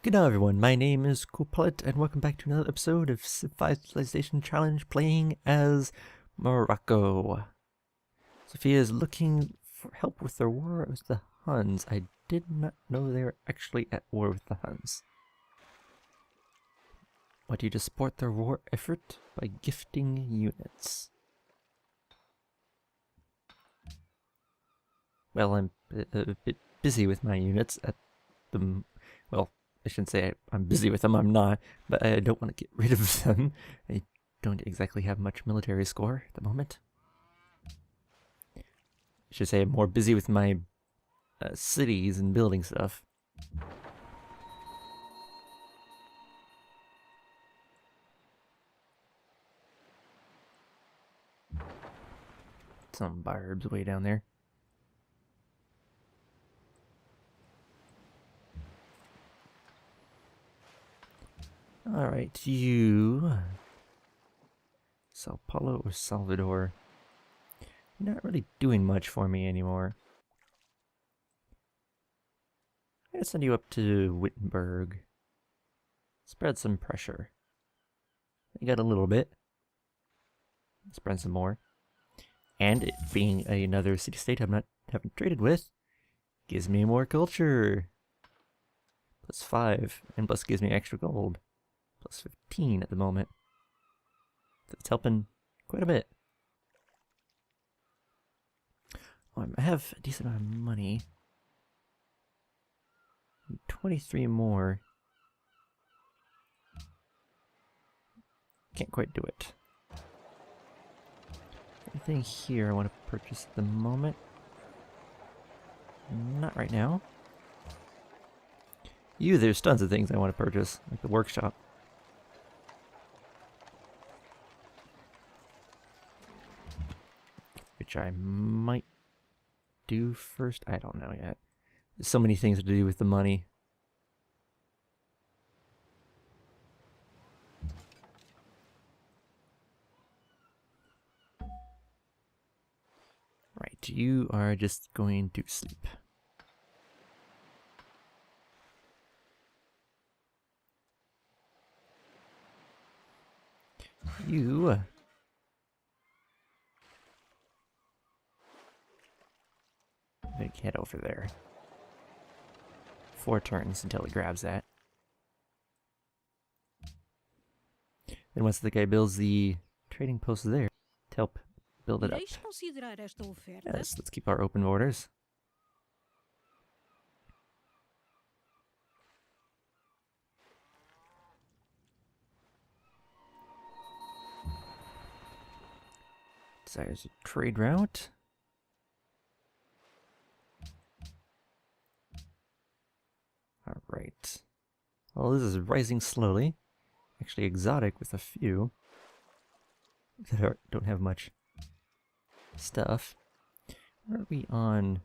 Good now everyone, my name is Coolpilot and welcome back to another episode of Civilization Challenge playing as Morocco. Sophia is looking for help with their war with the Huns. I did not know they were actually at war with the Huns. Want you to support their war effort by gifting units. Well, I'm a bit busy with my units at the... well, I shouldn't say I'm busy with them, I'm not, but I don't want to get rid of them. I don't exactly have much military score at the moment. I should say I'm more busy with my cities and building stuff. Some barbs way down there. Alright, you... Sao Paulo or Salvador? You're not really doing much for me anymore. I'm gonna send you up to Wittenberg. Spread some pressure. You got a little bit. Spread some more. And it being another city-state I haven't traded with, gives me more culture. +5, and plus gives me extra gold. +15 at the moment. So it's helping quite a bit. Oh, I have a decent amount of money. 23 more. Can't quite do it. Anything here I want to purchase at the moment? Not right now. There's tons of things I want to purchase, like the workshop. Which I might do first. I don't know yet. There's so many things to do with the money. Right, you are just going to sleep. You... head over there. 4 turns until he grabs that. Then once the guy builds the trading post there, to help build it up. Yes, let's keep our open borders. Desires a trade route. Alright. Well, this is rising slowly. Actually exotic with a few that don't have much stuff. Where are we on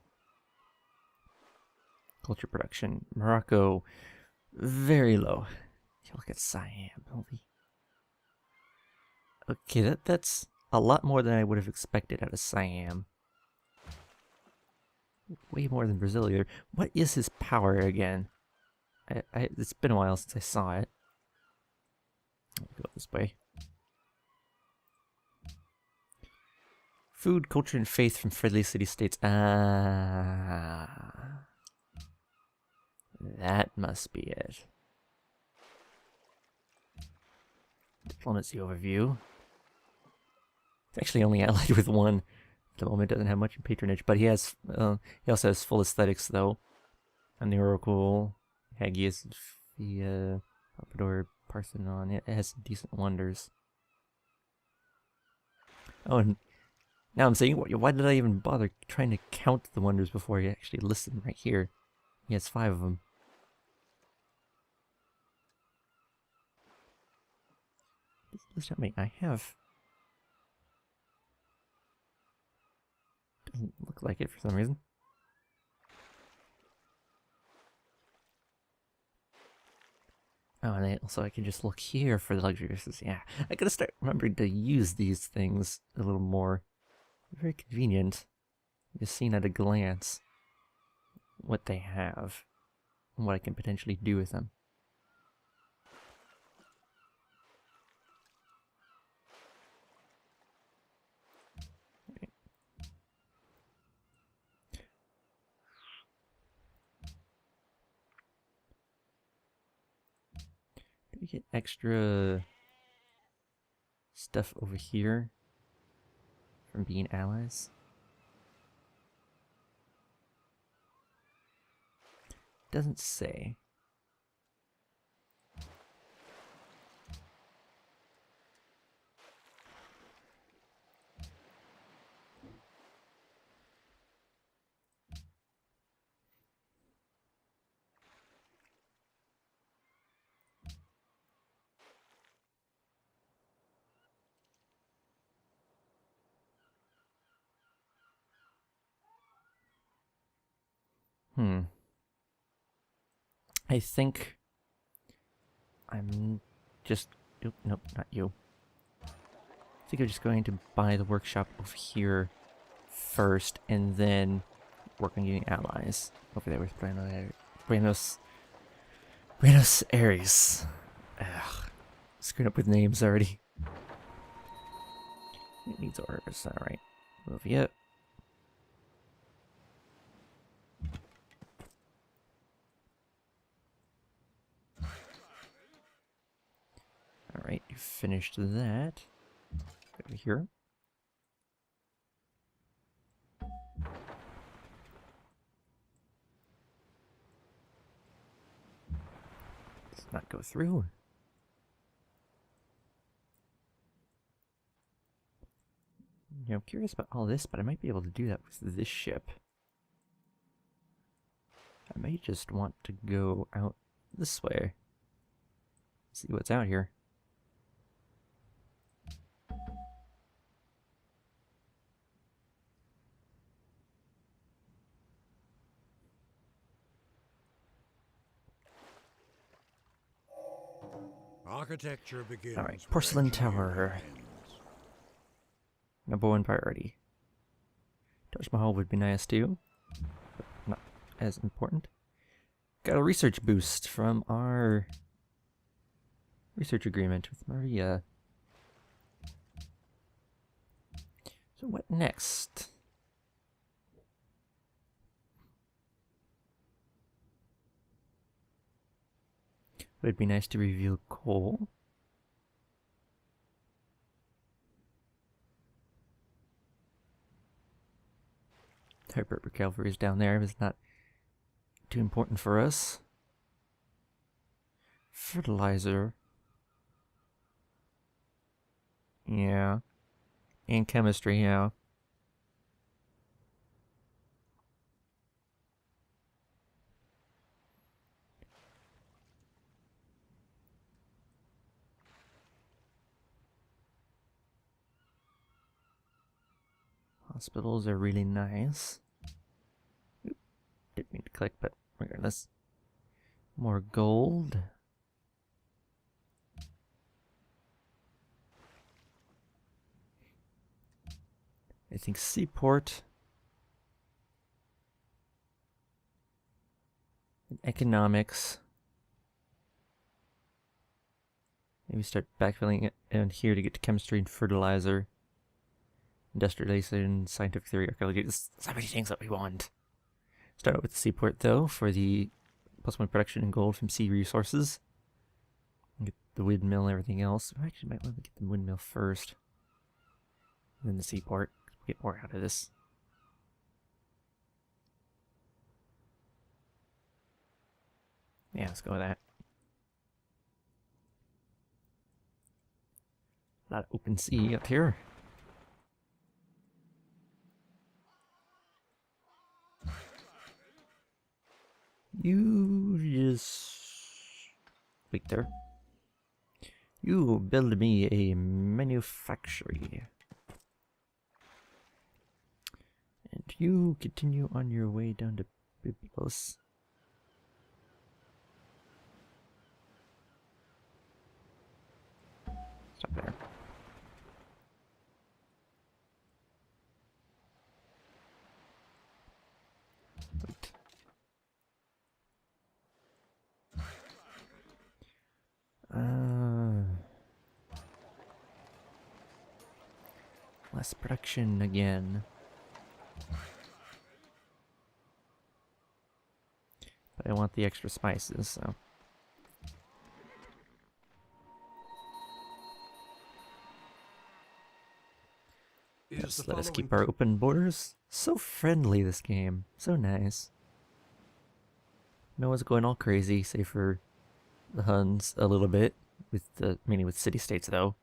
culture production? Morocco, very low. Look at Siam. Okay, that's a lot more than I would have expected out of Siam. Way more than Brazil either. What is his power again? It's been a while since I saw it. I'll go this way. Food, culture, and faith from friendly city-states. Ah. That must be it. Diplomacy overview. It's actually only allied with one. At the moment, doesn't have much in patronage, but he has. He also has full aesthetics, though. And the Oracle, Hagias, the Pompadour, Parthenon. It has decent wonders. Oh, and now I'm saying, why did I even bother trying to count the wonders before he actually listed them right here? He has 5 of them. List how many I have. Doesn't look like it for some reason. Oh, and also I can just look here for the luxuries. Yeah, I gotta start remembering to use these things a little more. Very convenient. Just seeing at a glance what they have and what I can potentially do with them. get extra stuff over here from being allies? Doesn't say. I think I'm just... Nope, not you. I think I'm just going to buy the workshop over here first, and then work on getting allies over there with Buenos Aires. Ugh, screwing up with names already. It needs orders. Alright. Move you up. Alright, you finished that. Over here. Does not go through. Yeah, I'm curious about all this, but I might be able to do that with this ship. I may just want to go out this way. See what's out here. Architecture begins. Alright, porcelain tower. #1 priority. Taj Mahal would be nice too, but not as important. Got a research boost from our research agreement with Maria. So what next? It would be nice to reveal coal. Hyper cavalry is down there, but it's not too important for us. Fertilizer. Yeah. And chemistry, yeah. Hospitals are really nice. Oop, didn't mean to click, but regardless. More gold. I think seaport. And economics. Maybe start backfilling it in here to get to chemistry and fertilizer. Industrialization, scientific theory, archaeology. There's so many things that we want. Start out with the seaport though, for the +1 production in gold from sea resources. Get the windmill and everything else. I actually might want to get the windmill first. And then the seaport. We'll get more out of this. Yeah, let's go with that. A lot of open sea up here. You just wait there. You build me a manufactory. And you continue on your way down to Byblos. Stop there. Wait. Less production again. But I want the extra spices, so. Is the Let us following keep our open borders. So friendly, this game. So nice. No one's going all crazy, save for the Huns a little bit. Mainly with city-states, though.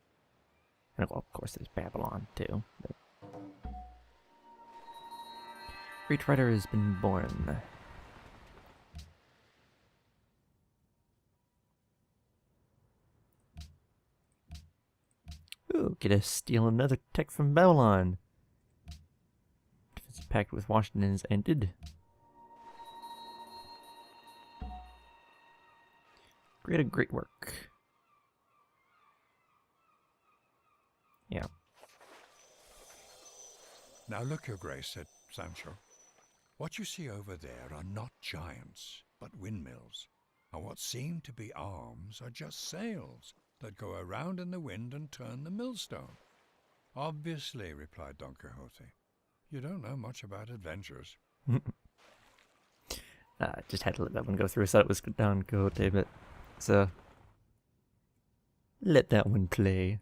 And, well, of course, there's Babylon, too. But Great Writer has been born. Ooh, get to steal another tech from Babylon. Defensive pact with Washington has ended. Great work. Yeah. Now look, Your Grace, said Sancho. What you see over there are not giants, but windmills. And what seem to be arms are just sails that go around in the wind and turn the millstone. Obviously, replied Don Quixote. You don't know much about adventures. Just had to let that one go through. I thought it was Don Quixote, but so let that one play.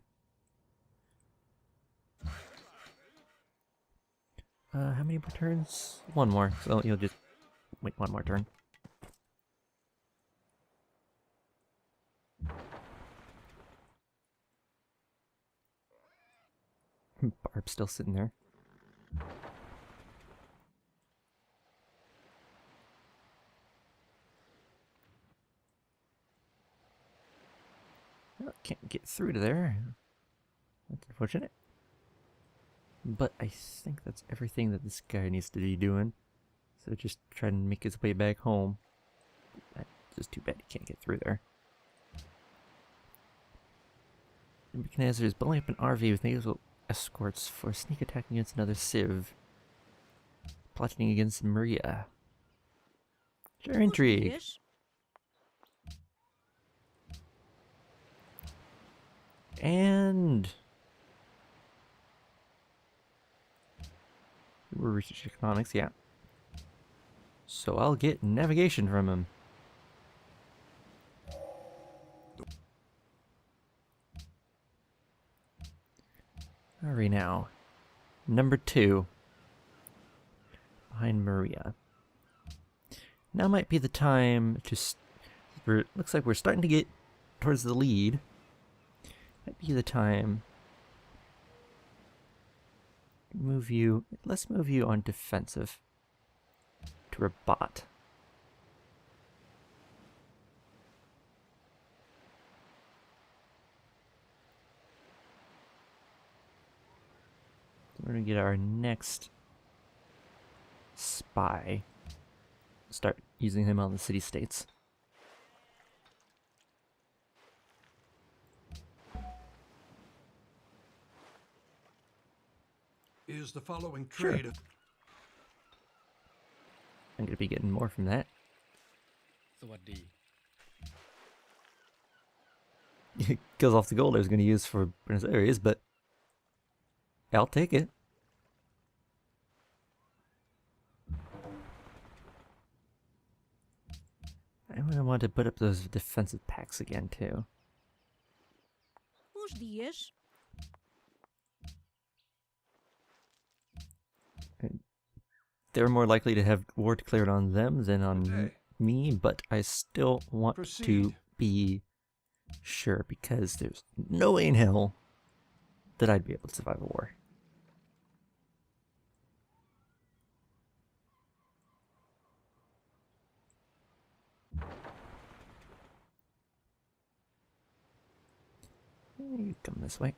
How many more turns? One more. So you'll just wait one more turn. Barb's still sitting there. Oh, can't get through to there. That's unfortunate. But I think that's everything that this guy needs to be doing. So just try and make his way back home. That's just too bad he can't get through there. Nebuchadnezzar is blowing up an RV with naval escorts for a sneak attack against another civ. Plotting against Maria. Sure intrigue. And we're research economics, yeah. So I'll get navigation from him. Hurry now. Number 2. Behind Maria. Now might be the time to... looks like we're starting to get towards the lead. Might be the time... Let's move you on defensive. To Rabat. We're gonna get our next spy. Start using him on the city-states. Is the following Sure. trade I'm gonna be getting more from that. Kills off the gold I was gonna use for Buenos Aires, but I'll take it. I want to put up those defensive packs again too. Uns dias. They're more likely to have war declared on them than on Okay. me, but I still want to Proceed. be sure because there's no way in hell that I'd be able to survive a war. You come this way.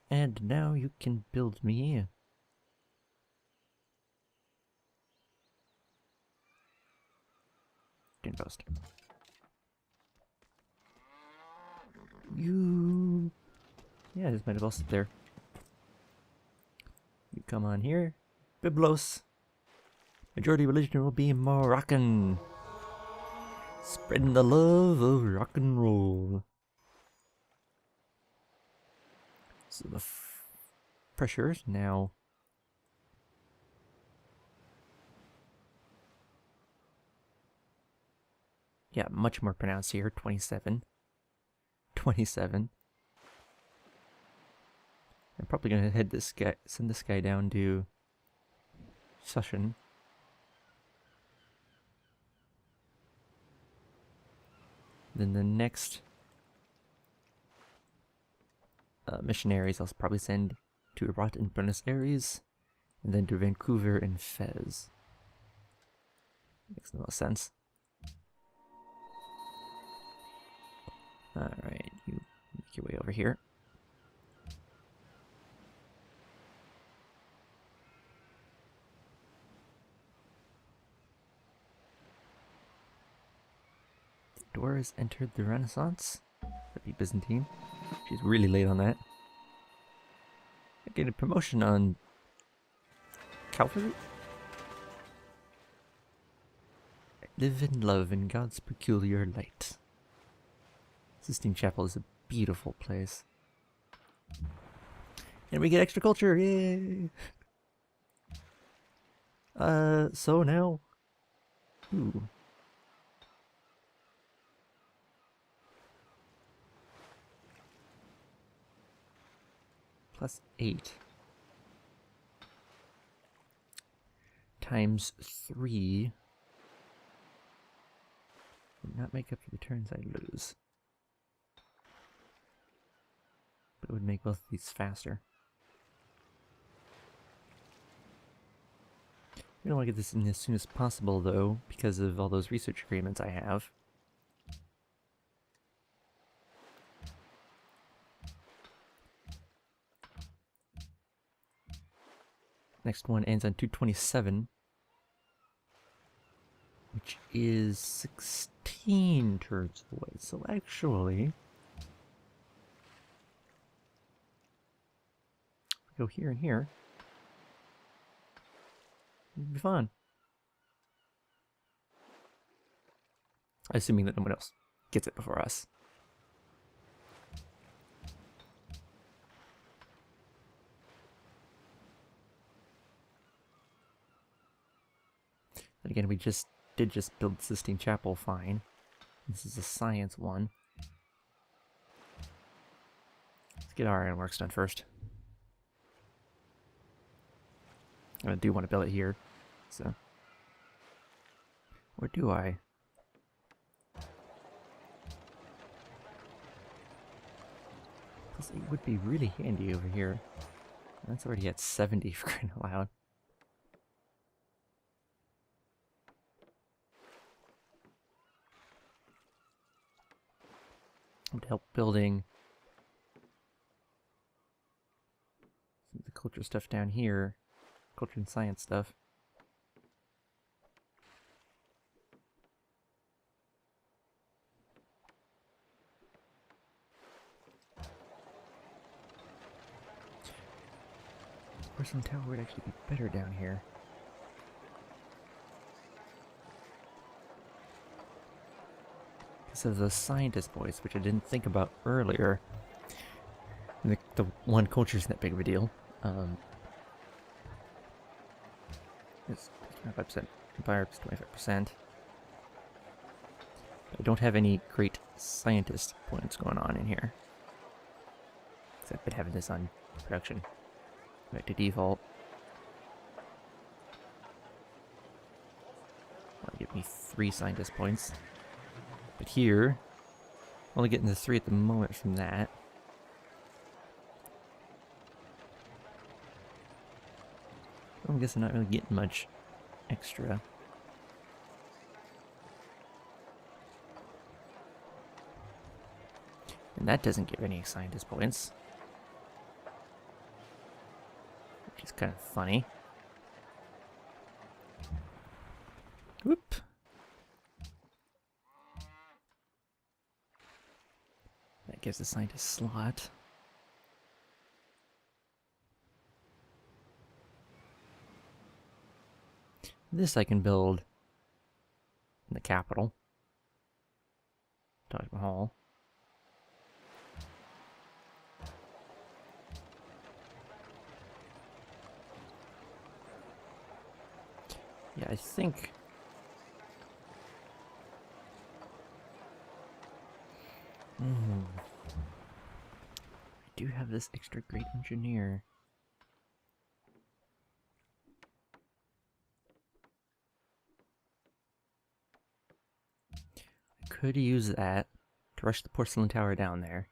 And now you can build me post. You... Yeah, this might as well sit there. You come on here. Biblos. Majority religion will be Moroccan. Spreading the love of rock and roll. So the pressures now. Yeah, much more pronounced here. 27. 27. I'm probably gonna send this guy down to Sushan. Then the next missionaries I'll probably send to Rabat and Buenos Aires, and then to Vancouver and Fez. Makes the most sense. Alright, you make your way over here. Doris entered the Renaissance. That'd be Byzantine. She's really late on that. I get a promotion on Calvary. Live and love in God's peculiar light. Sistine Chapel is a beautiful place. And we get extra culture, yay! So now... Ooh. Plus 8. Times 3. Would not make up for the turns I lose. But it would make both of these faster. We don't want to get this in as soon as possible, though, because of all those research agreements I have. Next one ends on 227, which is 16 turns away. So actually, if we go here and here, it'll be fun. Assuming that no one else gets it before us. And again, we did just build Sistine Chapel fine. This is a science one. Let's get our ironworks done first. I do want to build it here, so... Where do I? Plus, it would be really handy over here. That's already at 70 for crying out loud. Would help building some of the culture stuff down here, culture and science stuff. Porcelain Tower would actually be better down here. Because of the scientist voice, which I didn't think about earlier. The one culture isn't that big of a deal. It's 25%, empire is 25%. I don't have any great scientist points going on in here. Because I've been having this on production. Back to default. That'll give me 3 scientist points. But here, only getting the 3 at the moment from that. I guess I'm not really getting much extra. And that doesn't give any scientist points. Which is kind of funny. Whoop. That gives the scientist slot. This I can build in the capital, Taj Mahal. Yeah, I think do have this extra great engineer. I could use that to rush the porcelain tower down there.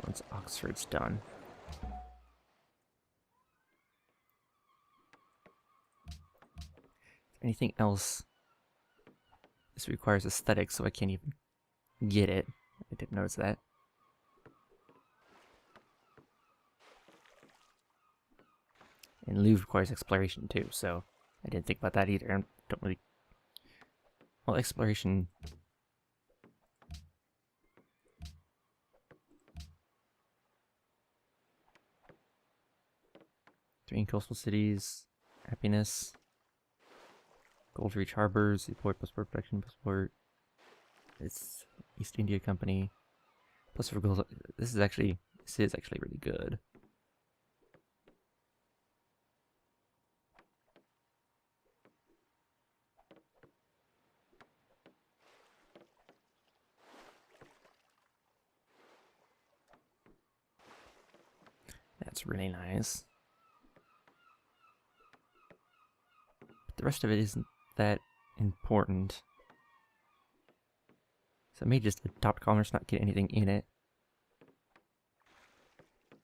Once Oxford's done. Anything else? This requires aesthetics, so I can't even get it. I didn't notice that. And Louvre requires exploration too, so I didn't think about that either. I don't really... Well, exploration... Three coastal cities, happiness, Gold Reach Harbors, Seaport, Passport Protection, Passport. It's East India Company. Plus for gold, this is actually really good. That's really nice. But the rest of it isn't that important. So I may just adopt commerce, not get anything in it.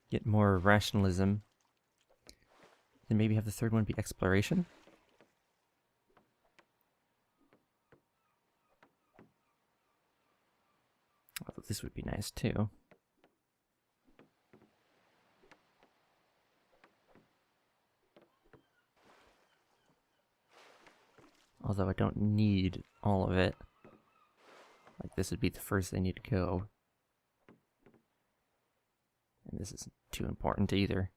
Get more rationalism. Then maybe have the third one be exploration. Although this would be nice too. Although I don't need all of it. Like, this would be the first they need to go. And this isn't too important either.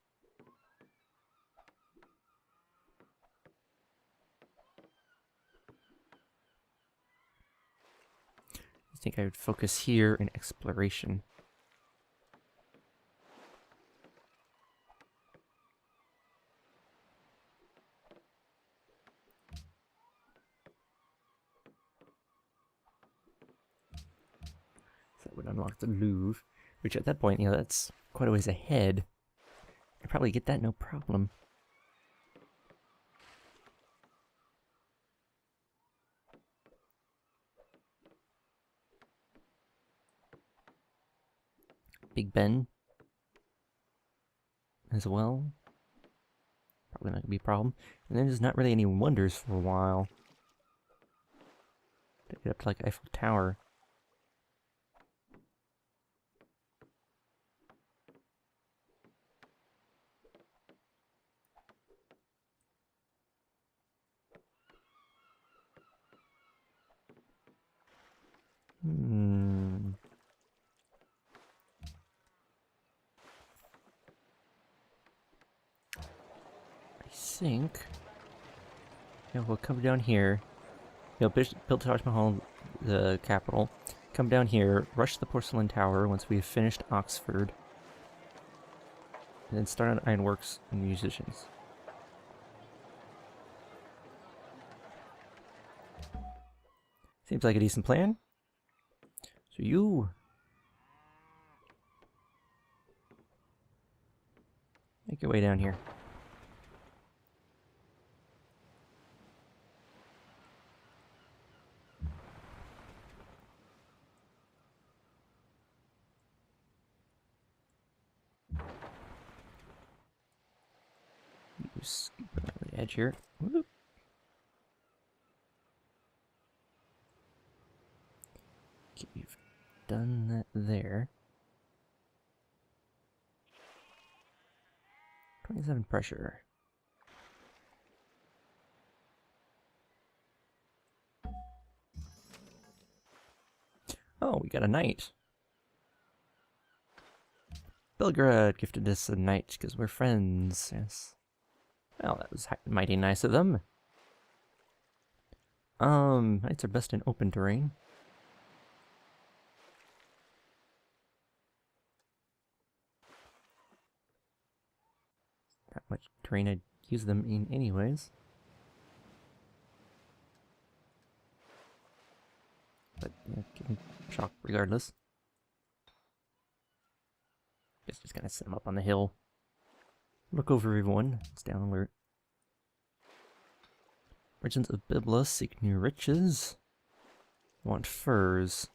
I think I would focus here in exploration. That would unlock the Louvre, which at that point, you know, that's quite a ways ahead. I'd probably get that no problem. Big Ben as well. Probably not gonna be a problem. And then there's not really any wonders for a while. To get up to like Eiffel Tower. I think... Yeah, we'll come down here. You know, build Taj Mahal, the capital. Come down here, rush the porcelain tower once we've finished Oxford. And then start on ironworks and musicians. Seems like a decent plan. So you... make your way down here. You scoop around the edge here. Whoop. Okay, you've done that there. 27 pressure. Oh, we got a knight. Belgrade gifted us a knight because we're friends, yes. Well, that was mighty nice of them. Knights are best in open terrain. Not much terrain I'd use them in anyways. But, yeah, give me chalk regardless. Just gonna set them up on the hill. Look over everyone. It's down alert. Merchants of Byblos seek new riches. Want furs.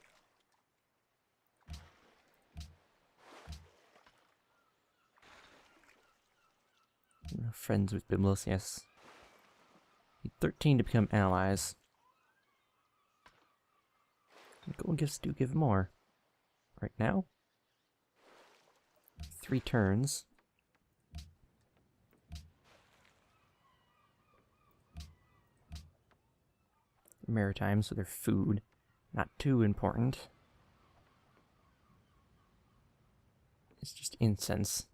Friends with Byblos, yes. Need 13 to become allies. Gold gifts do give more. Right now? 3 turns. Maritime, so they're food. Not too important. It's just incense.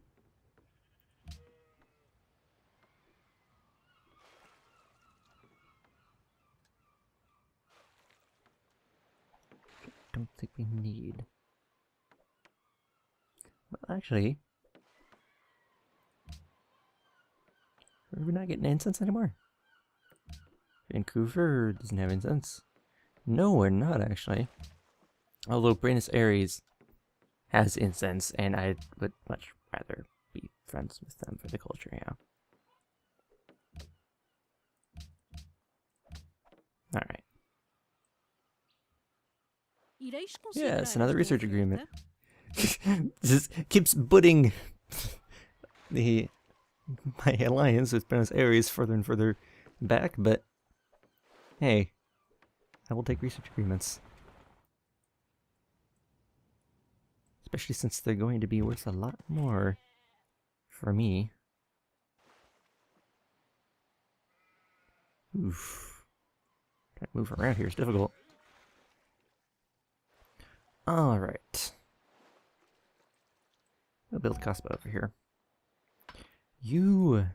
Don't think we need. Well, actually, are we not getting incense anymore? Vancouver doesn't have incense. No, we're not actually. Although Buenos Aires has incense, and I would much rather be friends with them for the culture, yeah. Alright. Yes, another research agreement. Just keeps putting my alliance with Buenos Aires further and further back, but hey, I will take research agreements. Especially since they're going to be worth a lot more for me. Oof. Trying to move around here is difficult. Alright. I'll build Casbah over here. You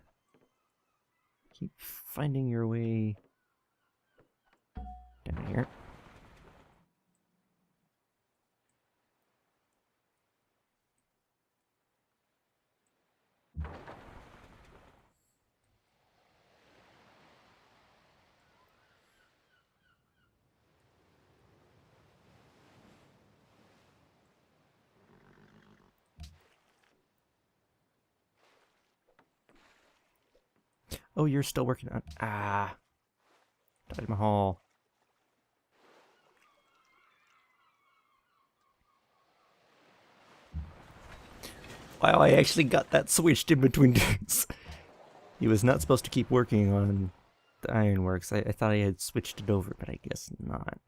keep finding your way down here. Oh, you're still working on... Ah. Taj Mahal. Wow, I actually got that switched in between turns. He was not supposed to keep working on the ironworks. I thought I had switched it over, but I guess not.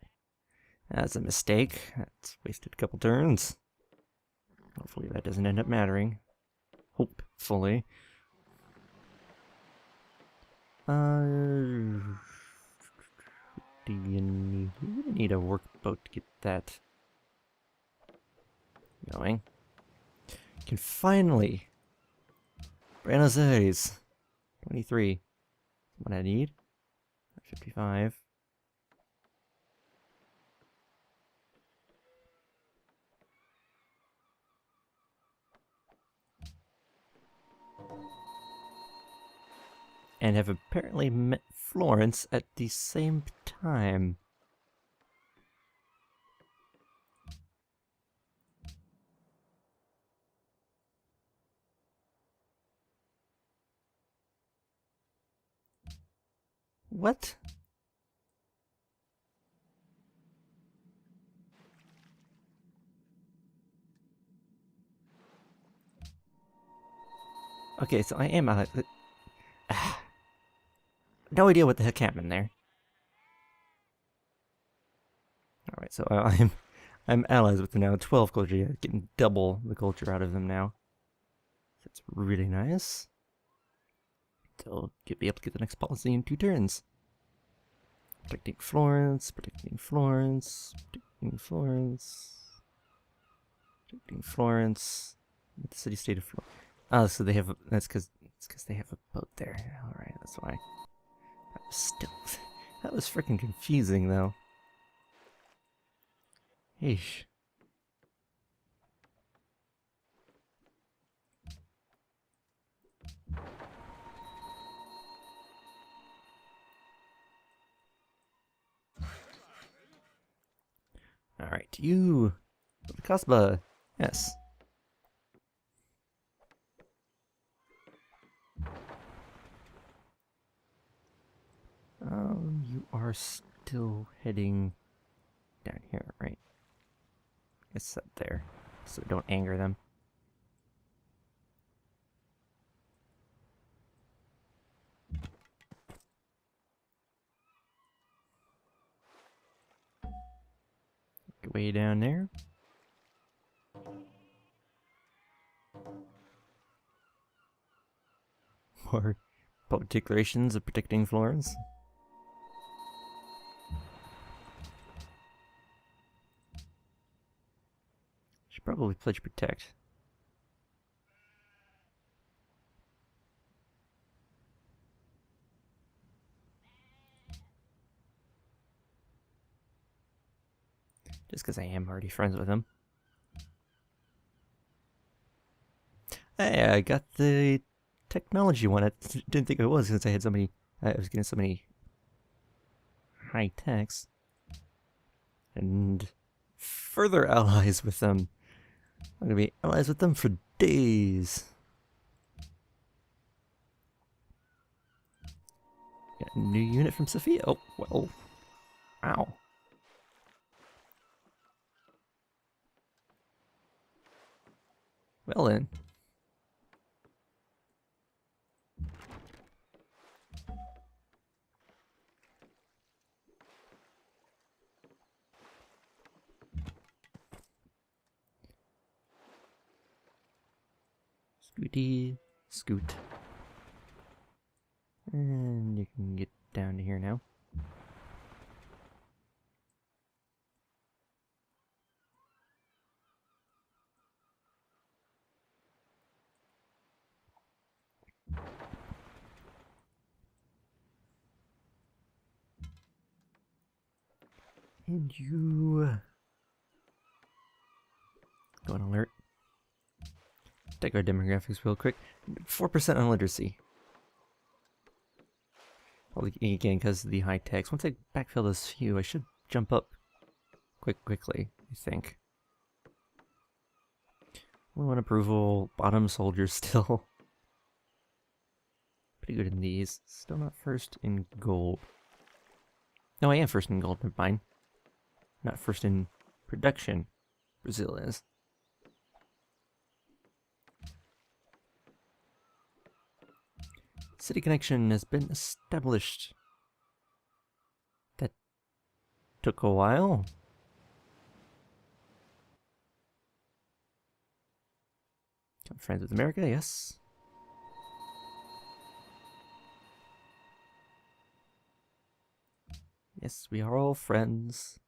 That's a mistake. That's wasted a couple turns. Hopefully that doesn't end up mattering. Hopefully. Do you need a workboat to get that going? You can finally Buenos Aires 23. What I need? 55. And have apparently met Florence at the same time. What? Okay, so I am no idea what the heck happened there. Alright, so I'm allies with them now. 12 culture, yeah, getting double the culture out of them now. That's really nice. They'll be able to get the next policy in 2 turns. Protecting Florence, protecting Florence, protecting Florence, protecting Florence. The city-state of Florence. Oh, so they have. It's because they have a boat there. All right, that's why. That was freaking confusing, though. Yeesh. Alright, you. The Kasbah. Yes. You are still heading down here, right? It's up there, so don't anger them. Get way down there. More public declarations of protecting Florence. Should probably pledge protect. Just because I am already friends with him. Hey, I got the technology one. I didn't think I was since I had so many. I was getting so many high techs. And further allies with them. I'm gonna be allies with them for days. Got a new unit from Sophia. Oh, well. Ow. Well then. Scooty, scoot. And you can get down to here now. And you go on alert. Take our demographics real quick. 4% on literacy. Probably again because of the high techs. Once I backfill this few, I should jump up quickly, I think. Only one approval, bottom soldier still. Pretty good in these. Still not first in gold. No, I am first in gold, never mind. Not first in production. Brazil is. City connection has been established. That took a while. I'm friends with America, yes. Yes, we are all friends.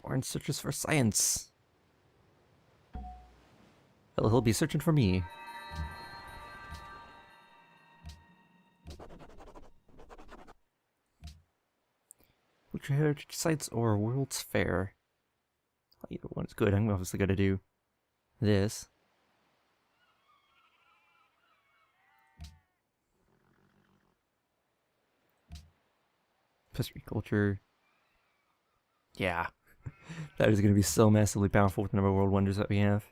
Florence searches for science. Well, he'll be searching for me. Cultural heritage sites or World's Fair? Either one is good. I'm obviously going to do this. History, culture. Yeah. That is going to be so massively powerful with the number of world wonders that we have.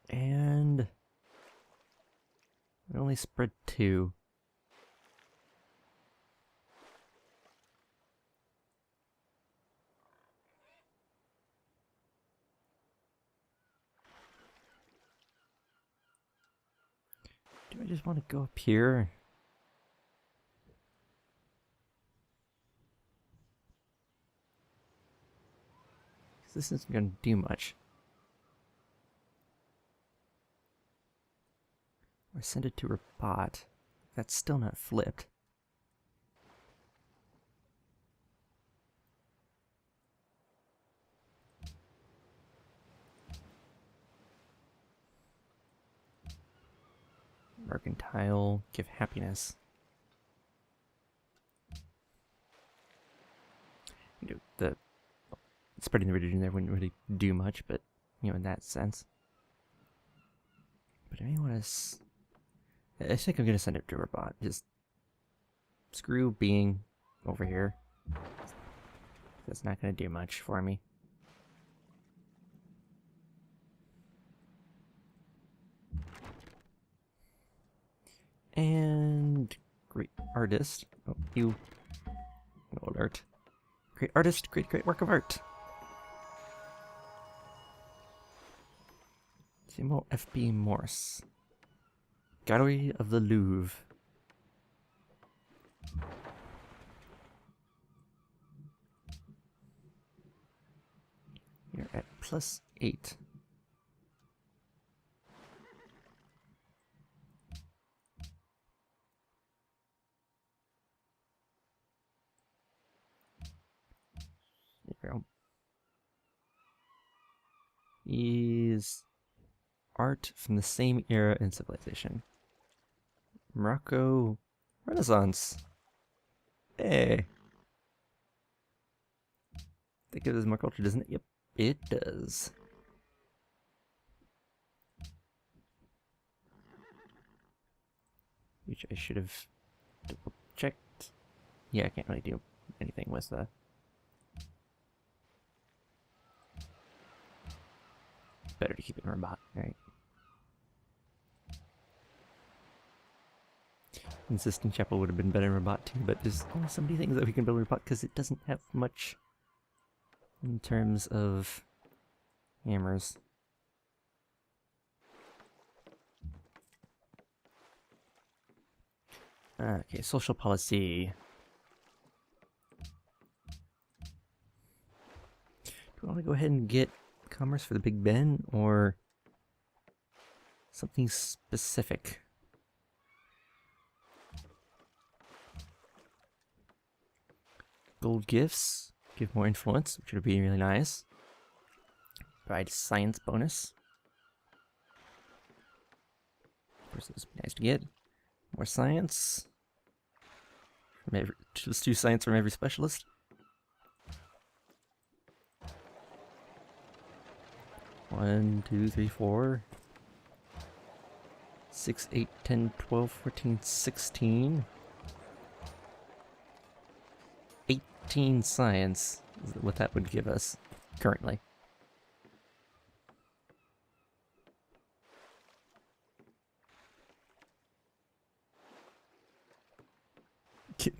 And it only spread 2. Do I just want to go up here? Because this isn't going to do much. Or send it to Rabat. That's still not flipped. Mercantile, give happiness. the spreading the religion there wouldn't really do much, but in that sense. But I may want to. I think I'm gonna send it to Rabat. Just screw being over here. That's not gonna do much for me. And great artist. Oh, you. Old art. Great artist, great work of art. Timo F.B. Morse. Gallery of the Louvre. You're at +8. There we go. Is art from the same era in civilization. Morocco Renaissance. Hey. That gives us more culture, doesn't it? Yep, it does. Which I should have double checked. Yeah, I can't really do anything with the. Better to keep it in Rabat, right? And Sistine Chapel would have been better in Rabat too, but there's only so many things that we can build in Rabat because it doesn't have much in terms of hammers. Okay, social policy. Do we want to go ahead and get commerce for the Big Ben or something specific? Gold gifts give more influence, which would be really nice. Provide science bonus. Of course, this would be nice to get. More science. Just 2 science from every specialist. 1, 2, 3, 4, 6, 8, 10, 12, 14, 16. 18 science is what that would give us currently.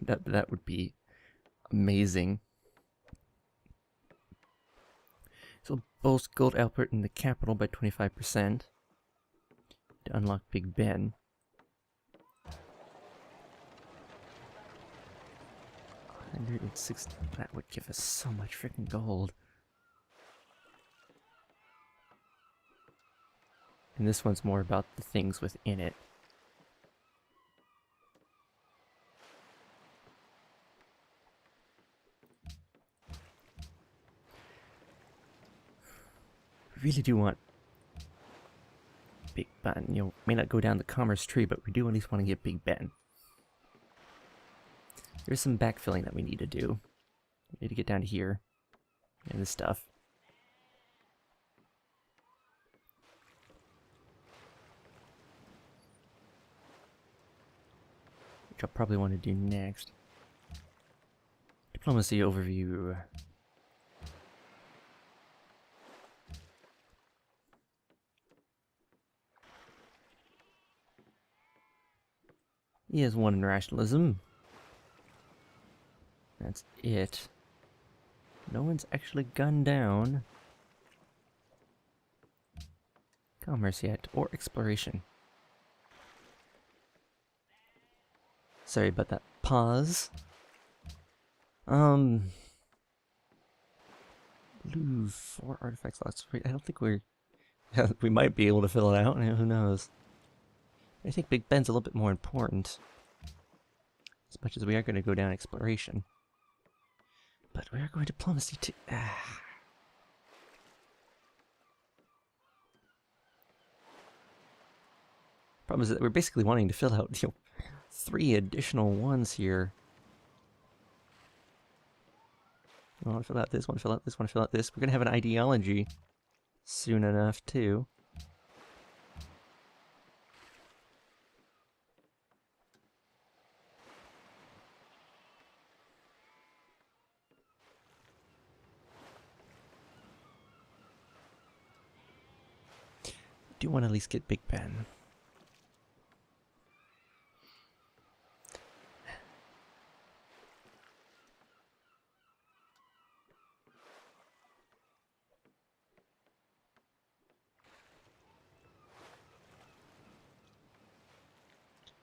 That would be amazing. So boast gold output in the capital by 25% to unlock Big Ben. 160. That would give us so much freaking gold. And this one's more about the things within it. We really do want Big Ben. May not go down the commerce tree, but we do at least want to get Big Ben. There's some backfilling that we need to do. We need to get down to here. And this stuff. Which I'll probably want to do next. Diplomacy overview. He has 1 in rationalism. That's it. No one's actually gunned down commerce yet, or exploration. Sorry about that pause. Blue 4 artifacts lost. I don't think we're... we might be able to fill it out, who knows. I think Big Ben's a little bit more important. As much as we are going to go down exploration. But we are going diplomacy too. Problem is that we're basically wanting to fill out 3 additional ones here. I want to fill out this, want to fill out this, want to fill out this. We're going to have an ideology soon enough, too. Do want to at least get Big Ben.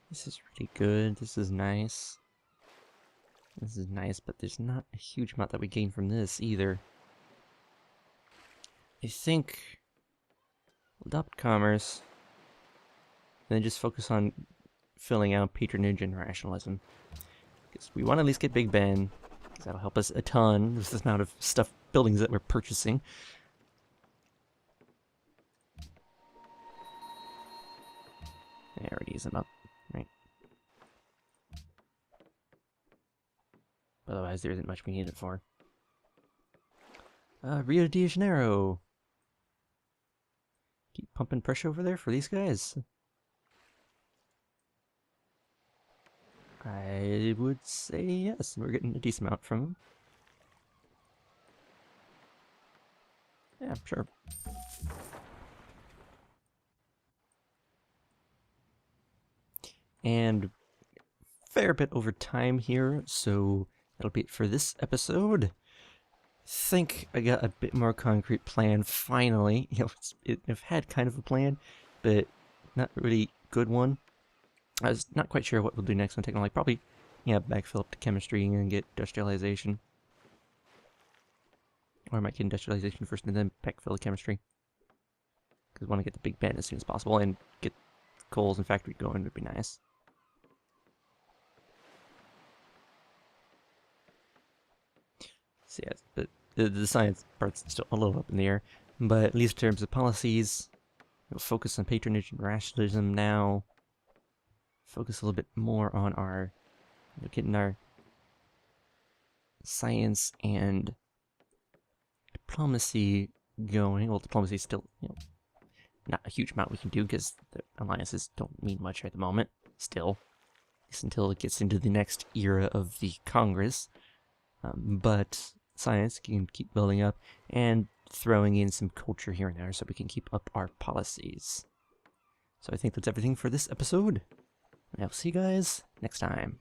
This is really good. This is nice. This is nice, but there's not a huge amount that we gain from this either. I think we'll adopt commerce, and then just focus on filling out patronage and rationalism. Because we want to at least get Big Ben, because that'll help us a ton with the amount of buildings that we're purchasing. I already use them up, right? Otherwise, there isn't much we need it for. Rio de Janeiro. Keep pumping pressure over there for these guys. I would say yes. We're getting a decent amount from them. Yeah, sure. And fair bit over time here, so that'll be it for this episode. Think I got a bit more concrete plan finally. You know, I've had kind of a plan, but not really good one. I was not quite sure what we'll do next on technology. Probably, yeah, backfill up to chemistry and get industrialization. Or I might get industrialization first and then backfill to chemistry. Because I want to get the Big Ben as soon as possible and get coals and factory going would be nice. So yeah, but the science part's still a little up in the air. But at least in terms of policies, we'll focus on patronage and rationalism now. Focus a little bit more on getting our science and diplomacy going. Well, diplomacy is still, not a huge amount we can do because the alliances don't mean much at the moment. Still, at least until it gets into the next era of the Congress. But science can keep building up and throwing in some culture here and there so we can keep up our policies. So I think that's everything for this episode. And I'll see you guys next time.